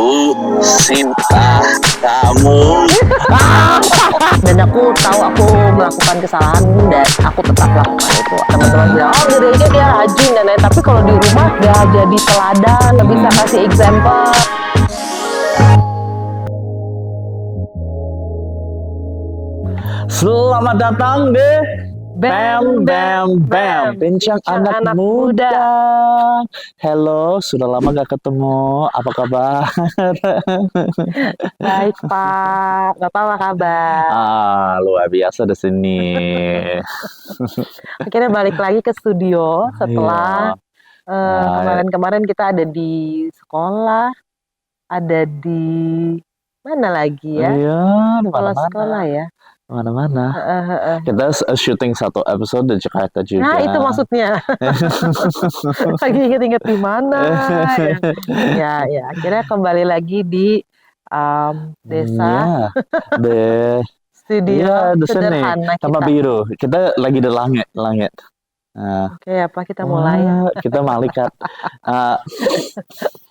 Aku cinta kamu. Dan aku tahu aku melakukan kesalahan dan aku tetap lakukan itu. Teman-teman bilang, oh gedenya dia rajin dan lain. Tapi kalau di rumah gak jadi teladan, lebih bisa kasih example. Selamat datang di Bam Bam Bam, bincang anak muda. Hello, sudah lama gak ketemu. Apa kabar? Baik Pak, Bapak apa kabar? Luar biasa di sini. Akhirnya balik lagi ke studio setelah kemarin-kemarin kita ada di sekolah, ada di mana lagi ya? Iya, di mana-mana. Sekolah ya. Mana-mana. Kita syuting satu episode di Jakarta juga. Nah, itu maksudnya. Lagi inget-inget di mana. Ya, akhirnya kembali lagi di desa. Di Studio di sini. sederhana Sama kita. biru. Kita lagi di langit. Oke, apa kita mulai ya? Kita malaikat.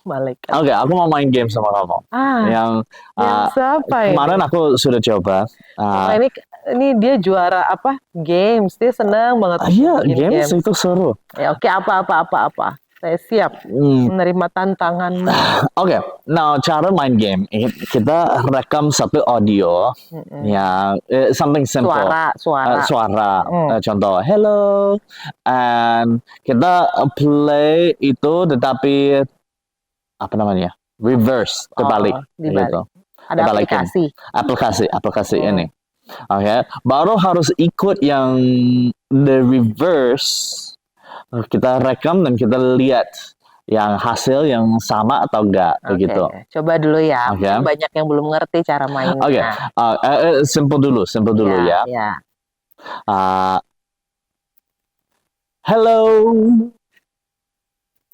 Malaikat. Oke, aku mau main game sama kamu. Yang siapa ya? kemarin aku sudah coba. Ini dia juara apa? Games. Dia senang banget. Iya, bikin games itu seru. Ya, oke, apa. Saya siap menerima tantangan. Oke, nah cara main game kita rekam satu audio yang something simple. Suara. Contoh, hello, and kita play itu tetapi apa namanya? Reverse, terbalik. Gitu. Ada aplikasi ini. Oke, baru harus ikut yang the reverse. Kita rekam dan kita lihat yang hasil yang sama atau enggak begitu. Coba dulu ya. Banyak yang belum ngerti cara mainnya. Simple dulu ya. Hello.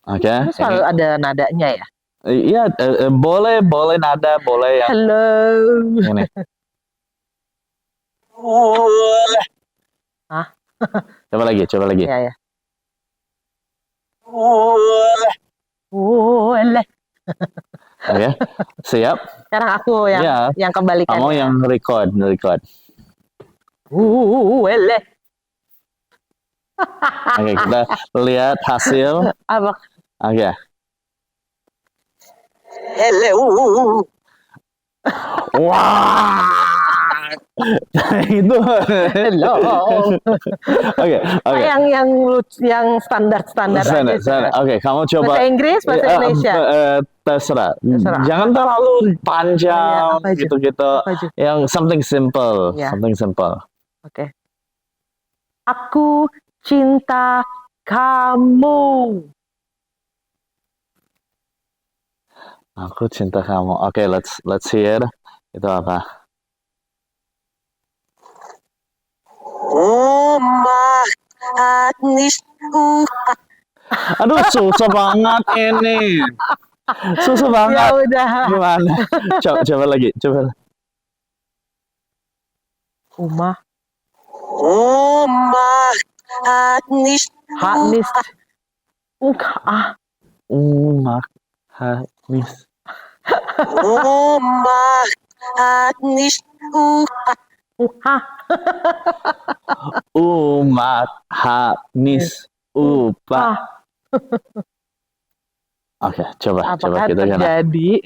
Terus selalu ada nadanya ya? Iya, boleh nada, boleh ya. Hello. Ini. Coba lagi. Iya. Oke, siap. Sekarang aku yang kembalikan. Kamu yang record. Oke, kita lihat hasil. Apa? Oke. Hello. Wah. Itu. Hello. Oke. Yang standar aja. Oke, kamu coba. Bahasa Inggris, bahasa Indonesia. Terserah. Jangan terlalu panjang gitu-gitu. Yang something simple. Oke. Aku cinta kamu. Aku cinta kamu. Oke, let's hear. Itu apa? Aduh, susah banget ini. Susah banget. Ya udah. Gimana? Coba lagi. Umah. Hatnis. Umah Hatnis. Umat Hatnis upah. Oke, coba kita terjadi?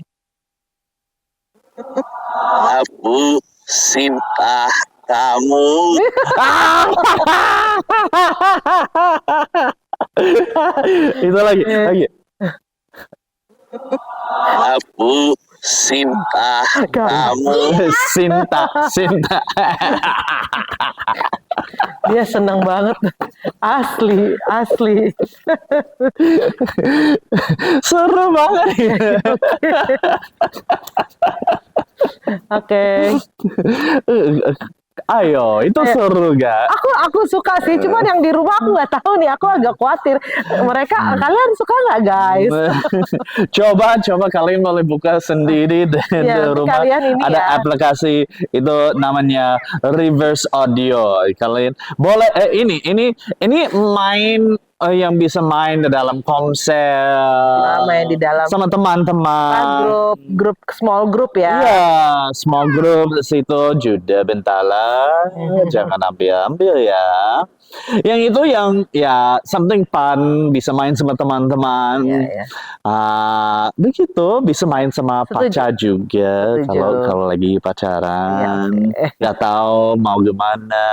Aku cinta kamu. Itu lagi. Aku cinta kamu. Cinta. Dia senang banget. Asli. Seru banget. Oke. Ayo, itu seru gak? Aku suka sih, cuman yang di rumah aku nggak tahu nih, aku agak khawatir. Kalian suka nggak guys? Coba kalian boleh buka sendiri di rumah. Ada aplikasi itu namanya reverse audio. Kalian boleh ini main yang bisa main di dalam komsel, main di dalam sama teman-teman. grup small group ya. Iya, small group di situ Juda Bentala, jangan ambil ya. Yang itu yang ya something fun, bisa main sama teman-teman. Iya, iya. Begitu bisa main sama Setuju. pacar juga Setuju. kalau lagi pacaran. Iya, Nggak tahu mau gimana.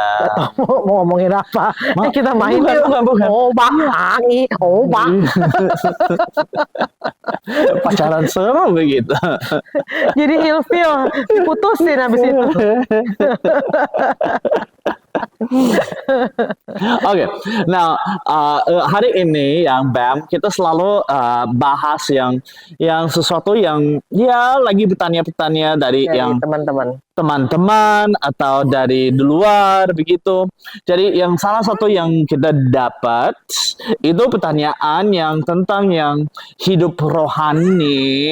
Mau ngomongin apa? Kita main Bukan, yuk. bukan. Oh bang, oh bang. Pacaran seru begitu. Jadi ilfil, diputusin habis itu. Oke, nah hari ini yang BAM kita selalu bahas yang sesuatu yang ya lagi bertanya-bertanya dari Dari yang teman-teman. teman-teman atau dari di luar begitu. Jadi yang salah satu yang kita dapat itu pertanyaan yang tentang yang hidup rohani,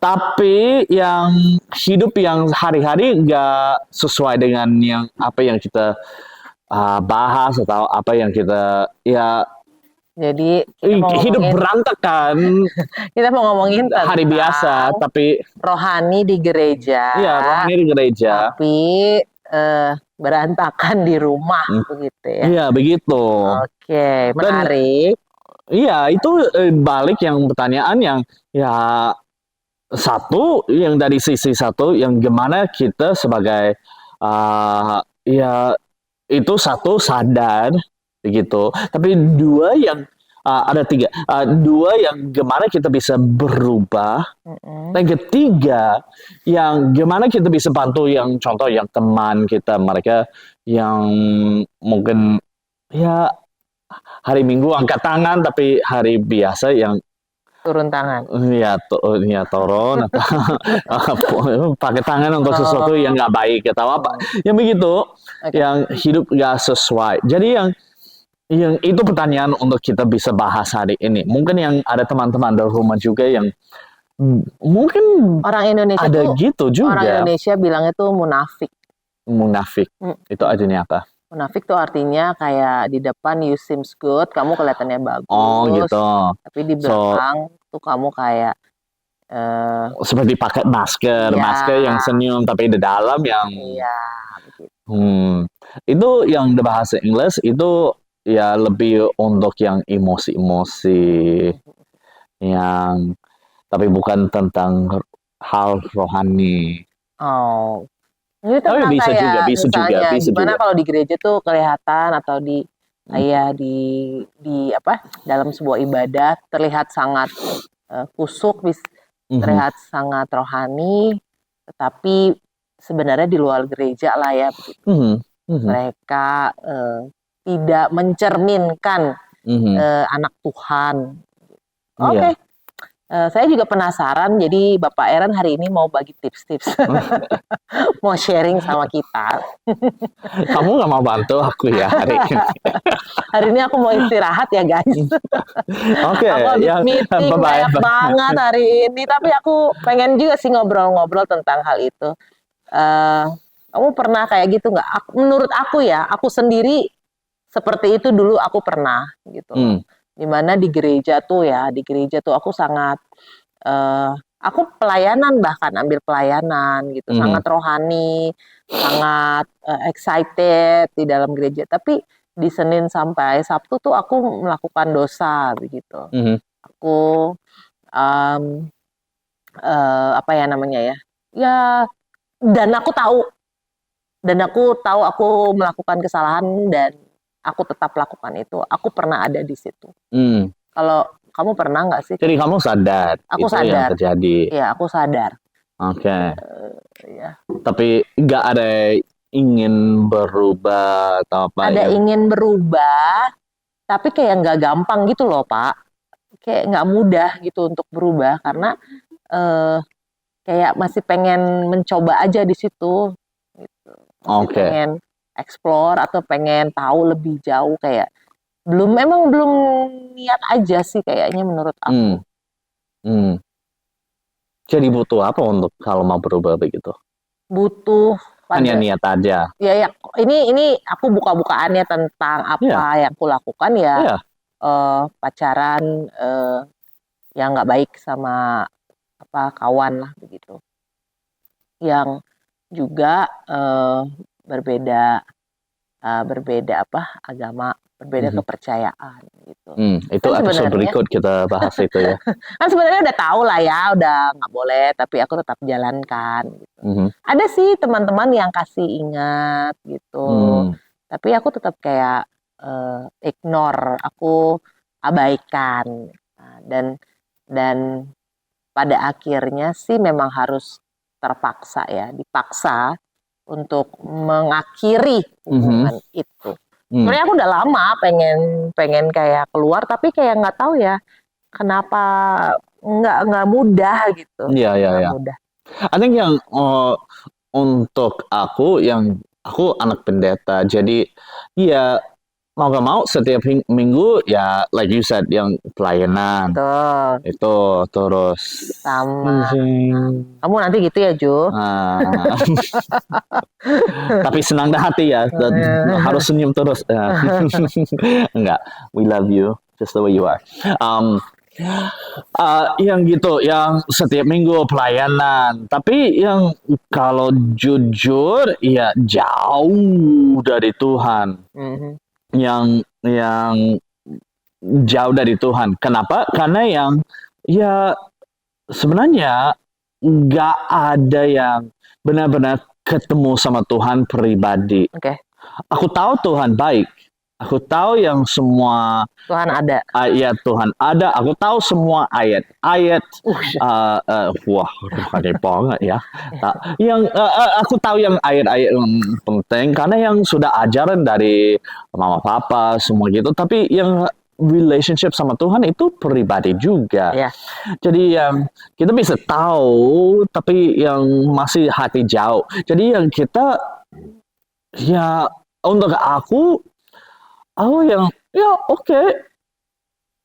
tapi yang hidup yang hari-hari nggak sesuai dengan yang apa yang kita bahas atau apa yang kita ya Jadi kita mau hidup ngomongin, berantakan kita mau ngomongin hari tentang biasa, tapi rohani di gereja. ya rohani di gereja. Tapi berantakan di rumah begitu ya. Iya begitu. Oke, menarik. Iya itu balik yang pertanyaan yang ya satu yang dari sisi satu yang gimana kita sebagai ya itu satu sadar begitu, tapi dua yang ada tiga, dua yang gimana kita bisa berubah, dan ketiga yang gimana kita bisa bantu yang contoh yang teman kita mereka yang mungkin ya hari Minggu angkat tangan tapi hari biasa yang Turun tangan. ya turun atau pakai tangan untuk sesuatu yang nggak baik atau apa yang begitu yang hidup nggak sesuai. Jadi yang itu pertanyaan untuk kita bisa bahas hari ini. Mungkin yang ada teman-teman dari rumah juga yang mungkin Orang Indonesia ada tuh, gitu juga. orang Indonesia bilangnya tuh munafik. Munafik itu artinya apa? Munafik tuh artinya kayak di depan you seems good, kamu kelihatannya bagus. Oh gitu. Tapi di belakang tuh kamu kayak seperti pakai masker, Iya. masker yang senyum tapi di dalam yang iya begitu. Itu yang di bahasa Inggris itu ya lebih untuk yang emosi-emosi yang tapi bukan tentang hal rohani. Oh. Ini Tapi tentang bisa kayak juga, bisa misalnya juga, bisa gimana juga. kalau di gereja tuh kelihatan atau di kayak di apa dalam sebuah ibadah terlihat sangat kusuk, terlihat sangat rohani, tetapi sebenarnya di luar gereja lah ya begitu. Mereka tidak mencerminkan anak Tuhan. Oke. Saya juga penasaran, jadi Bapak Aaron hari ini mau bagi tips-tips, mau sharing sama kita. Kamu nggak mau bantu aku ya hari ini? Hari ini aku mau istirahat ya guys. Oke, Aku habis meeting banyak banget hari ini, tapi aku pengen juga sih ngobrol-ngobrol tentang hal itu. Kamu pernah kayak gitu nggak? Menurut aku ya, aku sendiri seperti itu dulu aku pernah gitu. Dimana di gereja tuh aku sangat aku pelayanan, bahkan ambil pelayanan gitu, sangat rohani, sangat excited di dalam gereja, tapi di Senin sampai Sabtu tuh aku melakukan dosa begitu. Aku apa ya namanya ya dan aku tahu aku melakukan kesalahan dan aku tetap lakukan itu. Aku pernah ada di situ. Kalau kamu pernah nggak sih? Jadi kamu sadar Aku itu sadar. yang terjadi. Iya, aku sadar. Oke. Ya. Tapi nggak ada ingin berubah atau apa? Ada ingin berubah, tapi kayak nggak gampang gitu loh Pak. Kayak nggak mudah gitu untuk berubah karena kayak masih pengen mencoba aja di situ. Gitu. Masih pengen explore atau pengen tahu lebih jauh kayak belum niat aja sih kayaknya menurut aku. Jadi butuh apa untuk kalau mau berubah begitu? Butuh hanya niat aja. Ya ini aku buka-bukaannya tentang apa yang aku lakukan ya. pacaran yang nggak baik sama kawan lah begitu, yang juga berbeda agama, berbeda kepercayaan gitu. Itu Kan episode sebenarnya berikut kita bahas itu ya. kan sebenarnya udah tahu lah ya, udah nggak boleh, tapi aku tetap jalankan gitu. Ada sih teman-teman yang kasih ingat gitu, tapi aku tetap kayak ignore, aku abaikan. Nah, dan pada akhirnya sih memang harus terpaksa ya, dipaksa untuk mengakhiri hubungan itu. Sebenarnya aku udah lama pengen kayak keluar, tapi kayak nggak tahu ya kenapa nggak mudah gitu. Iya. Mudah. I think yang untuk aku anak pendeta, jadi ya mau gak mau setiap minggu ya like you said yang pelayanan. Betul. Itu terus sama. Kamu nanti gitu ya Jo? Tapi senang dah hati ya, harus senyum terus. Enggak, we love you just the way you are. Yang gitu, yang setiap minggu pelayanan. Tapi yang kalau jujur ya jauh dari Tuhan. Yang jauh dari Tuhan. Kenapa? Karena yang ya sebenarnya nggak ada yang benar-benar ketemu sama Tuhan pribadi. Aku tahu Tuhan baik. Aku tahu yang semua Tuhan ada. Ayat Tuhan ada. Aku tahu semua ayat. Wah, aneh banget ya. Yang aku tahu yang ayat-ayat yang penting karena yang sudah ajaran dari mama papa semua gitu. Tapi yang relationship sama Tuhan itu pribadi juga. Jadi yang kita bisa tahu, tapi yang masih hati jauh. Jadi yang kita ya untuk aku yang ya oke,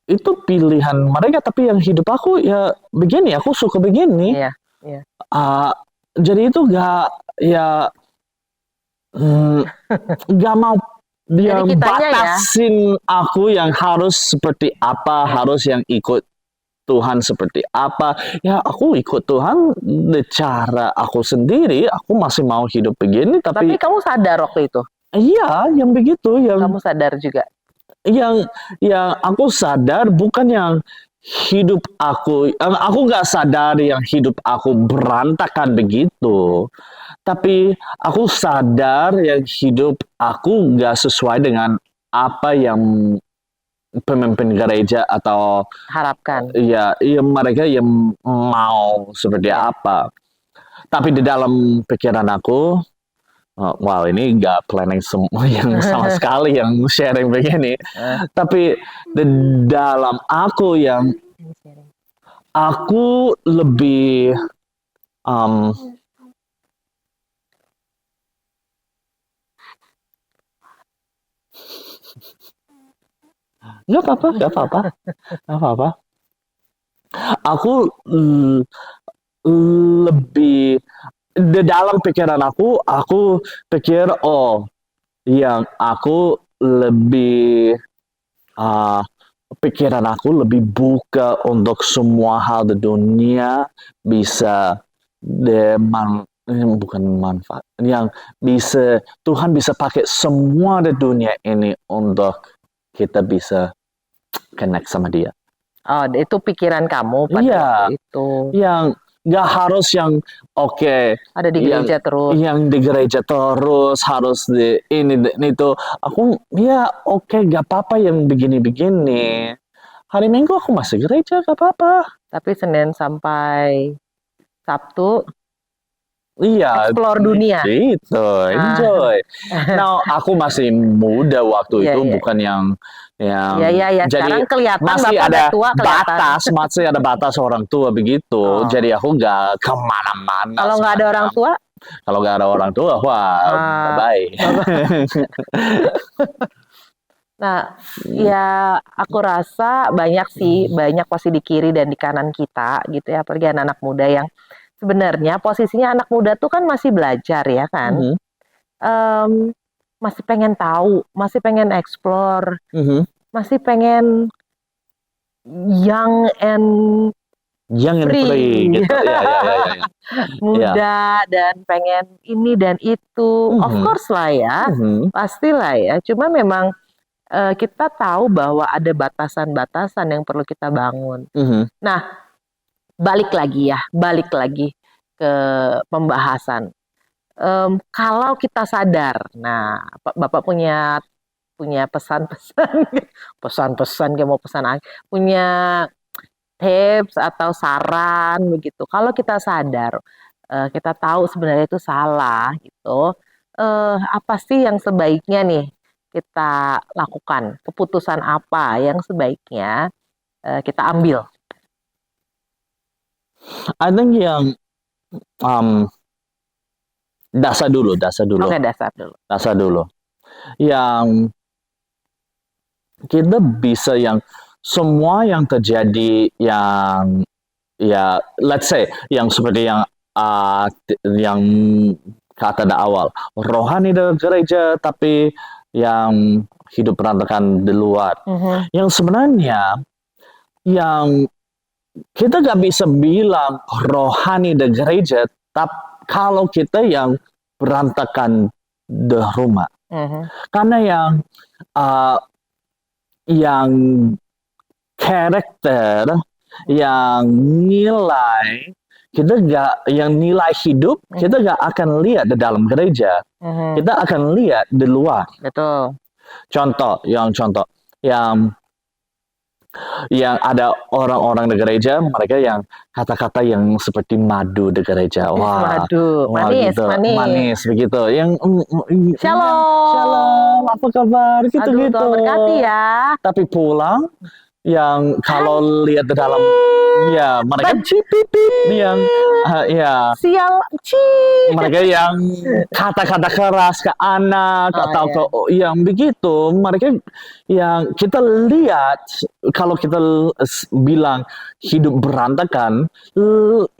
itu pilihan mereka, tapi yang hidup aku ya begini, aku suka begini. Jadi itu gak mau dia batasin aku yang harus seperti apa, harus yang ikut Tuhan seperti apa. Ya aku ikut Tuhan cara aku sendiri, aku masih mau hidup begini. Tapi kamu sadar waktu itu? Iya, yang begitu. Kamu sadar juga? Yang aku sadar bukan yang hidup aku nggak sadar yang hidup aku berantakan begitu. Tapi aku sadar yang hidup aku nggak sesuai dengan apa yang pemimpin gereja atau harapkan. Ya mereka yang mau seperti apa. Tapi di dalam pikiran aku, wow, ini nggak planning semua yang sama sekali yang sharing begini. Tapi di dalam aku yang aku lebih nggak apa-apa. Aku lebih di dalam pikiran aku pikir yang aku lebih pikiran aku lebih buka untuk semua hal di dunia bisa bukan manfaat yang bisa Tuhan bisa pakai semua di dunia ini untuk kita bisa connect sama Dia. Itu pikiran kamu pada waktu itu. Yang nggak harus yang ada di gereja terus. Yang di gereja terus harus di ini itu. Aku nggak apa-apa yang begini-begini. Hari Minggu aku masih gereja, nggak apa-apa. Tapi Senin sampai Sabtu explore dunia. Gitu, enjoy. Now aku masih muda waktu itu, bukan yang jadi sekarang kelihatan masih Bapak ada tua, masih ada batas orang tua begitu. Jadi aku nggak kemana-mana. Kalau nggak ada orang tua? Kalau nggak ada orang tua, bye. Nah, ya aku rasa banyak pasti di kiri dan di kanan kita gitu ya, apalagi anak-anak muda yang sebenarnya posisinya anak muda tuh kan masih belajar ya kan, masih pengen tahu, masih pengen explore, masih pengen young and Yang free. free gitu. Ya. muda dan pengen ini dan itu. Of course lah ya, pastilah ya. Cuma memang kita tahu bahwa ada batasan-batasan yang perlu kita bangun. Nah, balik lagi ke pembahasan. Kalau kita sadar, nah Bapak punya pesan-pesan kayak mau pesan punya tips atau saran begitu. Kalau kita sadar, kita tahu sebenarnya itu salah gitu. Apa sih yang sebaiknya nih kita lakukan? Keputusan apa yang sebaiknya kita ambil? I think yang dasar dulu. Oke, dasar dulu. Yang kita bisa yang semua yang terjadi yang ya let's say yang seperti yang kata di awal, rohani dari gereja tapi yang hidup berantakan di luar. Yang sebenarnya yang kita gak bisa bilang rohani di gereja tapi kalau kita yang berantakan di rumah. Karena yang karakter, yang nilai kita yang nilai hidup kita gak akan lihat di dalam gereja, kita akan lihat di luar. Betul. Contoh yang ada orang-orang di gereja, mereka yang kata-kata yang seperti madu di gereja. Madu, manis begitu. Yang shalom, apa kabar? Gitu. Tuhan berkati ya. Tapi pulang yang kalau lihat di dalam mereka yang mereka yang kata-kata keras ke anak atau ke yang begitu, mereka yang kita lihat kalau kita bilang hidup berantakan,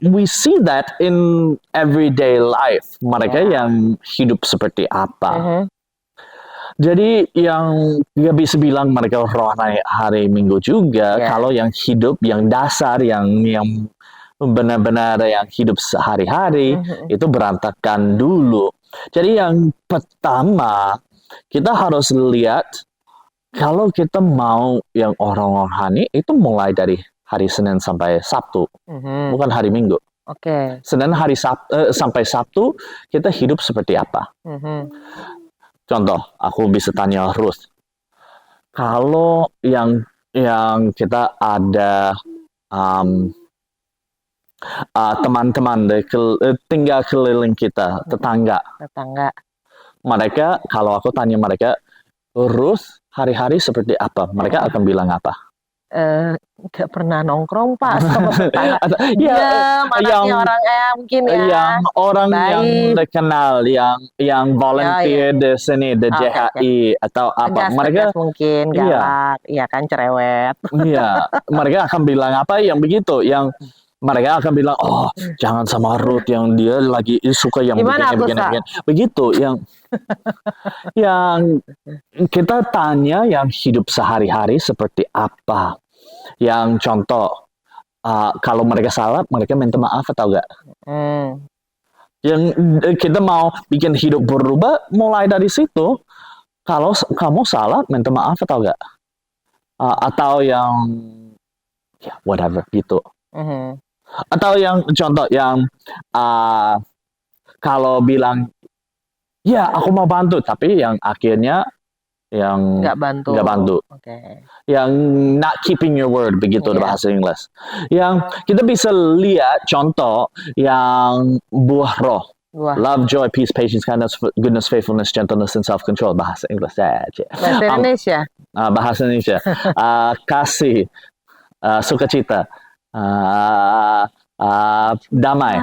we see that in everyday life. Mereka yang hidup seperti apa. Jadi yang nggak bisa bilang mereka rohani hari Minggu juga. Kalau yang hidup, yang dasar, yang benar-benar yang hidup sehari-hari itu berantakan dulu. Jadi yang pertama kita harus lihat kalau kita mau yang orang rohani itu mulai dari hari Senin sampai Sabtu, bukan hari Minggu. Senin sampai Sabtu kita hidup seperti apa? Contoh, aku bisa tanya Ruth. Kalau yang kita ada teman-teman tinggal keliling kita, tetangga. Mereka, kalau aku tanya mereka, Ruth hari-hari seperti apa? Mereka akan bilang apa? Gak pernah nongkrong Pak sama tetangga. Yang orang mungkin yang orang yang dikenal, yang volunteer di sini di JHI atau apa, mereka mungkin galak, kan cerewet. Mereka akan bilang apa yang begitu, yang mereka akan bilang, jangan sama Ruth yang dia lagi suka yang begini. Begitu yang kita tanya yang hidup sehari-hari seperti apa. Yang contoh, kalau mereka salah, mereka minta maaf atau enggak? Yang kita mau bikin hidup berubah, mulai dari situ. Kalau kamu salah, minta maaf atau enggak? Atau yang whatever gitu. Atau yang contoh yang kalau bilang aku mau bantu, tapi yang akhirnya yang nggak bantu. Yang not keeping your word begitu bahasa Inggris. Yang kita bisa lihat contoh yang buah roh. Love, joy, peace, patience, kindness, goodness, faithfulness, gentleness, and self-control. Bahasa Inggris bahasa Indonesia. Bahasa Indonesia. Kasih, sukacita, damai,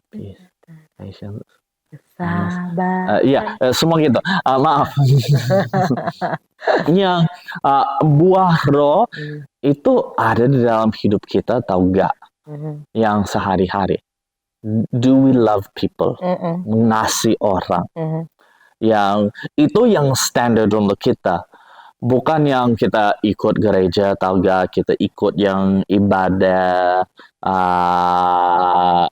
peace, patience, sabar. Semua gitu. Maaf. Yang buah roh itu ada di dalam hidup kita atau enggak? Yang sehari-hari. Do we love people? Mengasihi orang. Yang itu yang standar untuk kita. bukan yang kita ikut gereja atau enggak, kita ikut yang ibadah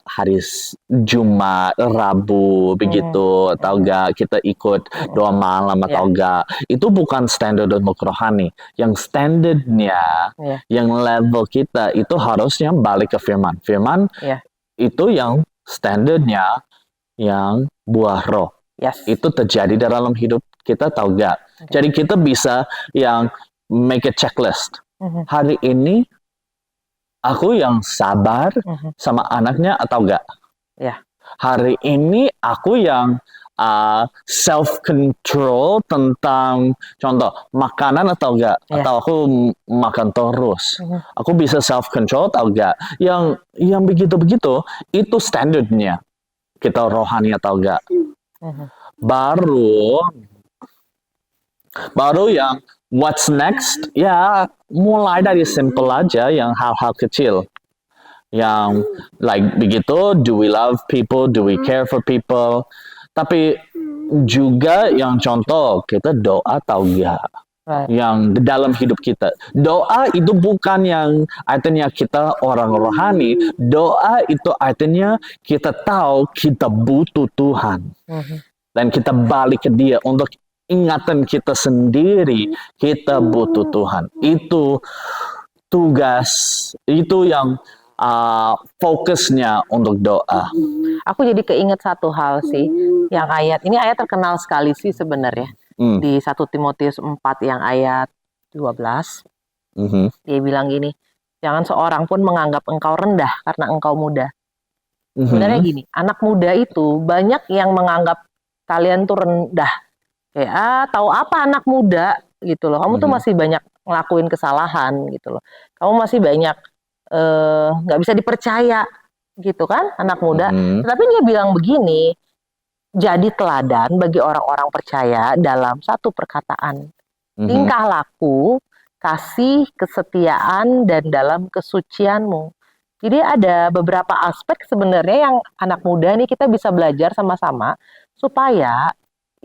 hari Jumat, Rabu begitu, atau enggak kita ikut doa malam atau enggak. Itu bukan standar untuk rohani. Yang standarnya, yang level kita itu harusnya balik ke firman. Firman itu yang standarnya yang buah roh. Itu terjadi dalam hidup kita atau enggak. Jadi kita bisa yang make a checklist. Hari ini aku yang sabar sama anaknya atau enggak? Hari ini aku yang self control tentang contoh makanan atau enggak? Atau aku makan terus? Aku bisa self control atau enggak? Yang begitu-begitu itu standarnya. Kita rohani atau enggak? Baru yang what's next, ya mulai dari simple aja, yang hal-hal kecil. Yang like begitu, do we love people, do we care for people. Tapi juga yang contoh, kita doa atau enggak. Yang dalam hidup kita. Doa itu bukan yang artinya kita orang rohani. Doa itu artinya kita tahu kita butuh Tuhan. Dan kita balik ke Dia untuk ingatan kita sendiri, kita butuh Tuhan. Itu tugas, itu yang fokusnya untuk doa. Aku jadi keinget satu hal sih, yang ini ayat terkenal sekali sih sebenarnya. Di 1 Timotius 4 yang ayat 12. Dia bilang gini, jangan seorang pun menganggap engkau rendah karena engkau muda. Sebenarnya gini, anak muda itu banyak yang menganggap kalian tuh rendah. Kayak, tahu apa anak muda gitu loh. Kamu tuh masih banyak ngelakuin kesalahan gitu loh. Kamu masih banyak nggak bisa dipercaya gitu kan, anak muda. Tapi dia bilang begini, jadi teladan bagi orang-orang percaya dalam satu perkataan. Tingkah laku, kasih, kesetiaan, dan dalam kesucianmu. Jadi ada beberapa aspek sebenarnya yang anak muda nih kita bisa belajar sama-sama supaya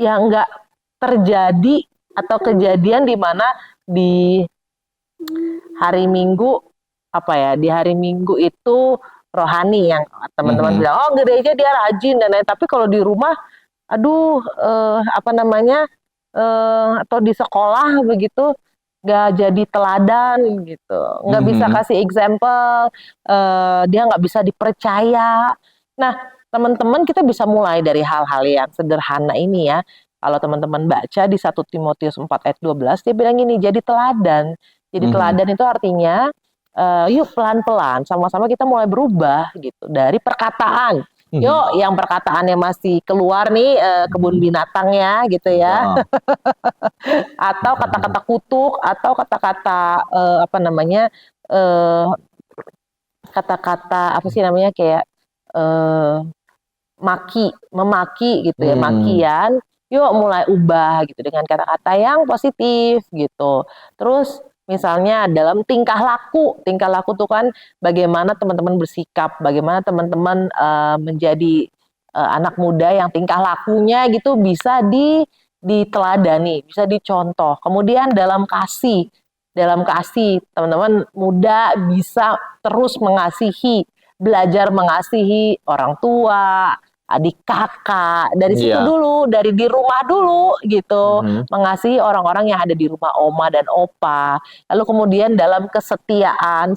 ya nggak terjadi atau kejadian di mana di hari Minggu di hari Minggu itu rohani yang teman-teman bilang, oh gereja dia rajin dan lain, tapi kalau di rumah aduh atau di sekolah begitu nggak jadi teladan gitu, nggak bisa kasih example, dia nggak bisa dipercaya. Nah teman-teman kita bisa mulai dari hal-hal yang sederhana ini ya. Kalau teman-teman baca di 1 Timotius 4 ayat 12 dia bilang gini, jadi teladan. Jadi teladan itu artinya yuk pelan-pelan sama-sama kita mulai berubah gitu dari perkataan. Yuk yang perkataannya masih keluar nih kebun binatangnya gitu ya. Atau kata-kata kutuk atau kata-kata kata-kata apa sih namanya kayak memaki gitu ya, makian. Yuk mulai ubah gitu dengan kata-kata yang positif gitu. Terus misalnya dalam tingkah laku tuh kan bagaimana teman-teman bersikap, bagaimana teman-teman menjadi anak muda yang tingkah lakunya gitu bisa diteladani, bisa dicontoh. Kemudian dalam kasih teman-teman muda bisa terus mengasihi, belajar mengasihi orang tua, adik kakak, dari situ dulu, dari di rumah dulu gitu, mengasihi orang-orang yang ada di rumah oma dan opa. Lalu kemudian dalam kesetiaan,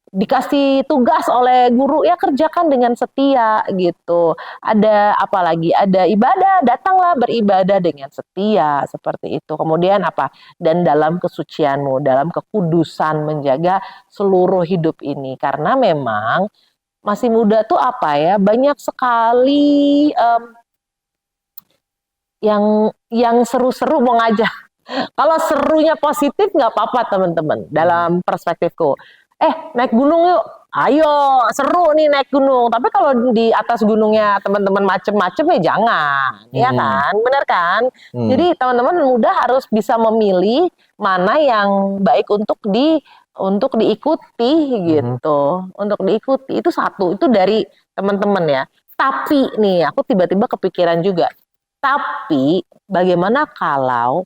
dikasih tugas oleh guru ya kerjakan dengan setia gitu. Ada apa lagi? Ada ibadah, datanglah beribadah dengan setia seperti itu. Kemudian apa? Dan dalam kesucianmu, dalam kekudusan menjaga seluruh hidup ini, karena memang masih muda tuh banyak sekali yang seru-seru mau ngajak. Kalau serunya positif nggak apa-apa teman-teman dalam perspektifku. Naik gunung yuk, ayo seru nih naik gunung. Tapi kalau di atas gunungnya teman-teman macem-macem ya jangan, ya kan, benar kan? Jadi teman-teman muda harus bisa memilih mana yang baik untuk diikuti gitu, untuk diikuti itu satu, itu dari teman-teman ya. Tapi nih aku tiba-tiba kepikiran juga, tapi bagaimana kalau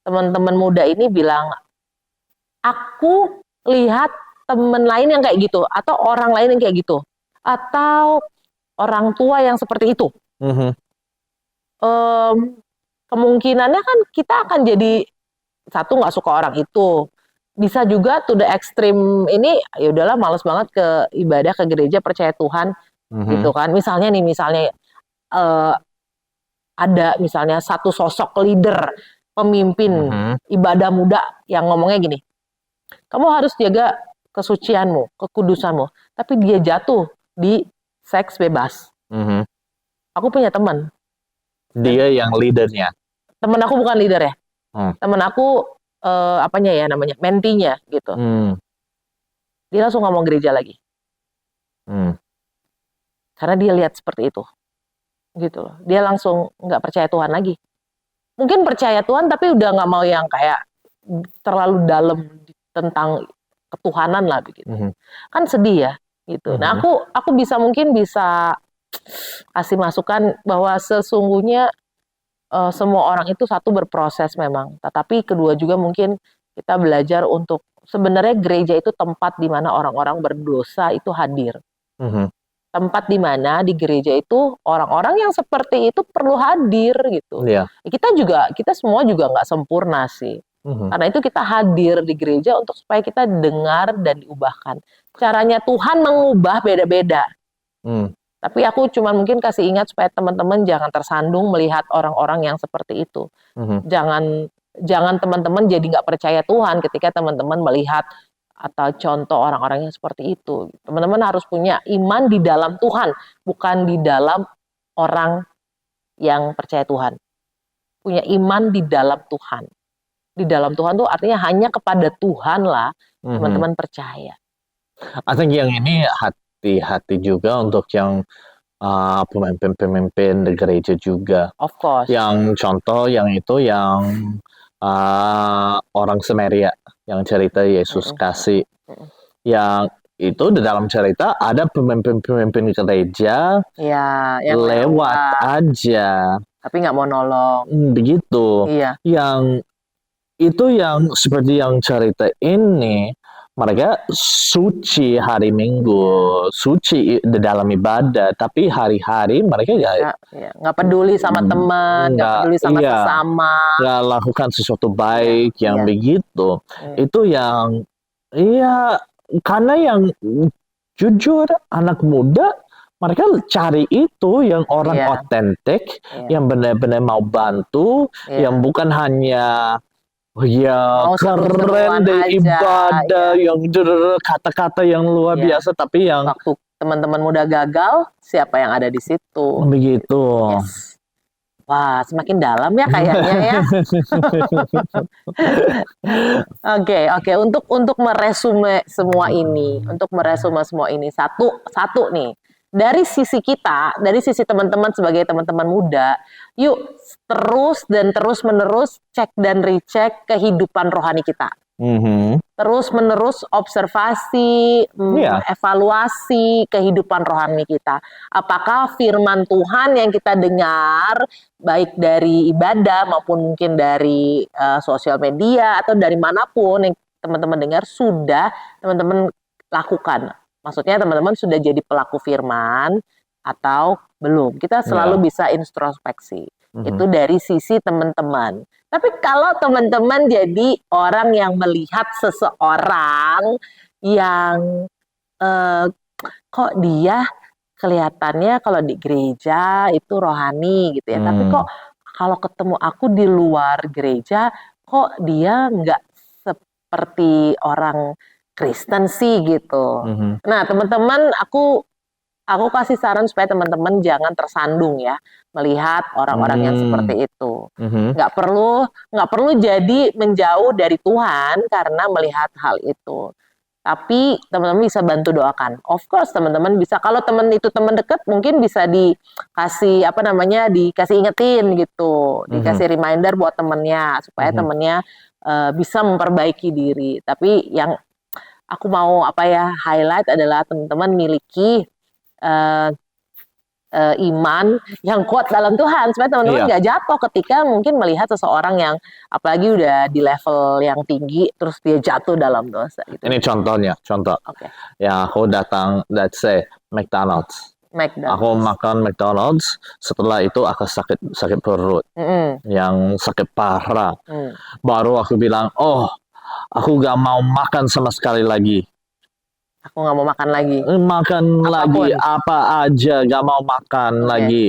teman-teman muda ini bilang, aku lihat temen lain yang kayak gitu, atau orang lain yang kayak gitu, atau orang tua yang seperti itu. Mhm. Kemungkinannya kan kita akan jadi satu nggak suka orang itu, bisa juga to the extreme ini ya udahlah males banget ke ibadah, ke gereja, percaya Tuhan gitu Mhm. kan. Misalnya eh, ada misalnya satu sosok leader, pemimpin Mhm. ibadah muda yang ngomongnya gini, kamu harus jaga kesucianmu, kekudusanmu, tapi dia jatuh di seks bebas. Mhm. Aku punya teman Dia yang leadernya. aku bukan leader ya, Hmm. teman aku apanya ya namanya, mentinya gitu. Hmm. Dia langsung ngomong gereja lagi Hmm. karena dia lihat seperti itu, gitu loh. Dia langsung nggak percaya Tuhan lagi. Mungkin percaya Tuhan tapi udah nggak mau yang kayak terlalu dalam tentang ketuhanan lah begitu. Mhm. Kan sedih ya gitu. Nah, Mhm. aku mungkin bisa kasih masukan bahwa sesungguhnya semua orang itu satu berproses memang, tetapi kedua juga mungkin kita belajar untuk sebenarnya gereja itu tempat di mana orang-orang berdosa itu hadir. Mhm. Tempat di mana di gereja itu orang-orang yang seperti itu perlu hadir gitu. Iya. Kita semua juga nggak sempurna sih. Mhm. Karena itu kita hadir di gereja untuk supaya kita dengar dan diubahkan. Caranya Tuhan mengubah beda-beda. Hmm. Tapi aku cuma mungkin kasih ingat supaya teman-teman jangan tersandung melihat orang-orang yang seperti itu. Mhm. Jangan teman-teman jadi nggak percaya Tuhan ketika teman-teman melihat atau contoh orang-orang yang seperti itu. Teman-teman harus punya iman di dalam Tuhan, bukan di dalam orang yang percaya Tuhan. Punya iman di dalam Tuhan. Di dalam Tuhan tuh artinya hanya kepada Tuhan lah Mhm. teman-teman percaya. I think yang ini hati-hati juga untuk yang pemimpin-pemimpin di gereja juga. Of course. Yang contoh yang itu yang orang Samaria yang cerita Yesus kasih. Yang itu di dalam cerita ada pemimpin-pemimpin gereja Ya, yang lewat aja. tapi nggak mau nolong. Begitu. Iya. Yang itu yang seperti yang cerita ini, mereka suci hari Minggu, suci di dalam ibadah, tapi hari-hari mereka nggak peduli sama teman, nggak peduli sama sesama, nggak lakukan sesuatu baik yang begitu. Itu yang karena yang jujur anak muda mereka cari itu yang orang otentik, yang benar-benar mau bantu, yang bukan hanya keren deh ibadah yang kata-kata yang luar biasa, tapi yang waktu teman-teman muda gagal, siapa yang ada di situ? Begitu. Yes. Wah, semakin dalam ya kayaknya ya. Oke. Untuk meresume semua ini, satu nih. Dari sisi kita, dari sisi teman-teman sebagai teman-teman muda, yuk terus menerus cek dan recheck kehidupan rohani kita. Terus menerus observasi, evaluasi kehidupan rohani kita. Apakah firman Tuhan yang kita dengar, baik dari ibadah maupun mungkin dari sosial media atau dari manapun yang teman-teman dengar, sudah teman-teman lakukan. Maksudnya teman-teman sudah jadi pelaku firman atau belum. Kita selalu bisa introspeksi. Itu dari sisi teman-teman. Tapi kalau teman-teman jadi orang yang melihat seseorang yang kok dia kelihatannya kalau di gereja itu rohani gitu ya, tapi kok kalau ketemu aku di luar gereja kok dia nggak seperti orang Kristen sih gitu. Nah teman-teman, aku kasih saran supaya teman-teman jangan tersandung ya melihat orang-orang yang seperti itu. Nggak perlu jadi menjauh dari Tuhan karena melihat hal itu. Tapi teman-teman bisa bantu doakan. Of course teman-teman bisa, kalau teman itu teman dekat mungkin bisa dikasih dikasih ingetin gitu, dikasih reminder buat temennya supaya temennya bisa memperbaiki diri. Tapi yang aku mau highlight adalah teman-teman miliki iman yang kuat dalam Tuhan supaya teman-teman Iya. nggak jatuh ketika mungkin melihat seseorang yang apalagi udah di level yang tinggi terus dia jatuh dalam dosa gitu. Ini contoh. Oke. Ya, aku datang, let's say, McDonald's. McDonald's. Aku makan McDonald's, setelah itu aku sakit perut, Mm-mm. yang sakit parah. Mm. Baru aku bilang, oh, aku gak mau makan sama sekali lagi. Aku nggak mau makan lagi. Makan Apapun. lagi apa aja, gak mau makan Oke. lagi.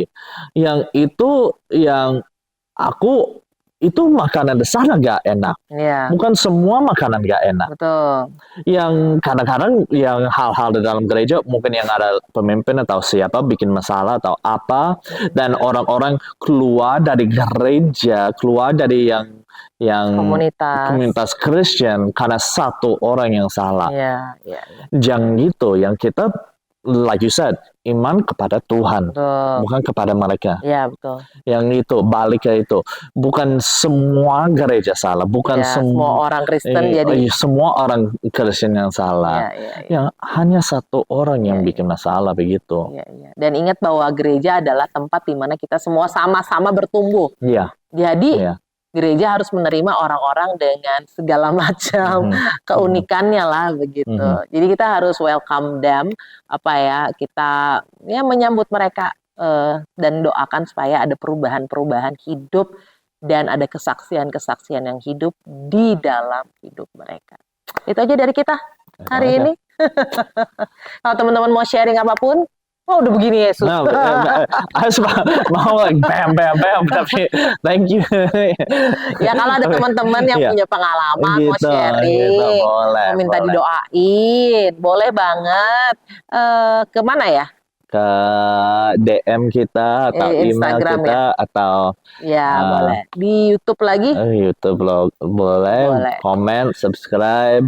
Yang itu yang aku itu makanan dasarnya gak enak. Iya. Bukan semua makanan gak enak. Betul. Yang kadang-kadang yang hal-hal di dalam gereja mungkin yang ada pemimpin atau siapa bikin masalah atau apa, dan orang-orang keluar dari gereja, keluar dari yang komunitas Kristen karena satu orang yang salah. Iya. Jangan gitu. Yang kita, like you said, iman kepada Tuhan, Betul. bukan kepada mereka. Iya, betul. Yang itu, balik ke itu. Bukan semua gereja salah, bukan Ya, semua orang Kristen jadi semua orang Kristen yang salah. Iya. Yang hanya satu orang yang bikin masalah begitu. Iya. Dan ingat bahwa gereja adalah tempat di mana kita semua sama-sama bertumbuh. Iya. Jadi Iya. gereja harus menerima orang-orang dengan segala macam keunikannya lah begitu. Jadi kita harus welcome them, kita menyambut mereka dan doakan supaya ada perubahan-perubahan hidup dan ada kesaksian-kesaksian yang hidup di dalam hidup mereka. Itu aja dari kita hari ini. Kalau teman-teman mau sharing apapun, udah begini Yesus. Nah, I mau like bam, tapi thank you. Ya kalau ada teman-teman yang punya pengalaman mau sharing, boleh, mau minta boleh. didoain, boleh banget. Kemana ya? Ke DM kita atau email Instagram kita atau boleh. Di YouTube lagi? YouTube boleh. Komen, subscribe.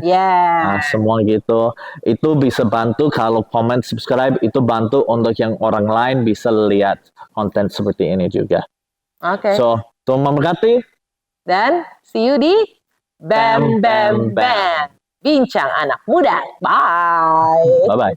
Semua gitu. Itu bisa bantu kalau komen, subscribe itu bantu untuk yang orang lain bisa lihat konten seperti ini juga. Oke. So, Tuhan memberkati. Dan see you di Bam Bam Bam. Bincang anak muda. Bye. Bye-bye.